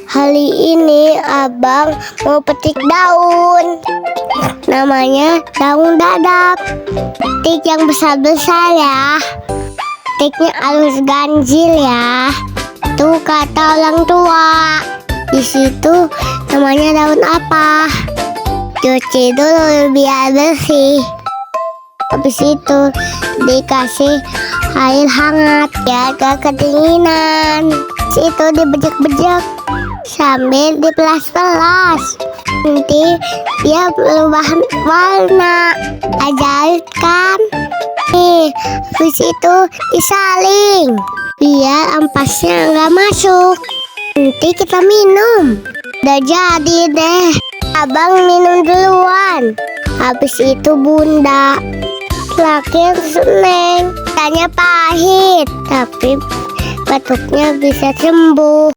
Hari ini abang mau petik daun. Namanya daun dadap. Petik yang besar-besar ya. Petiknya harus ganjil ya. Itu kata orang tua. Di situ namanya daun apa? Cuci dulu biar bersih. Habis itu dikasih air hangat biar gak kedinginan. Itu dibejek-bejek sambil dipelas-pelas. Nanti dia berubah warna. Ajaib kan? Nih, habis itu disaring biar ampasnya nggak masuk. Nanti kita minum. Udah jadi deh. Abang minum duluan. Habis itu bunda terakhir seneng. Tanya pahit, tapi batuknya bisa sembuh.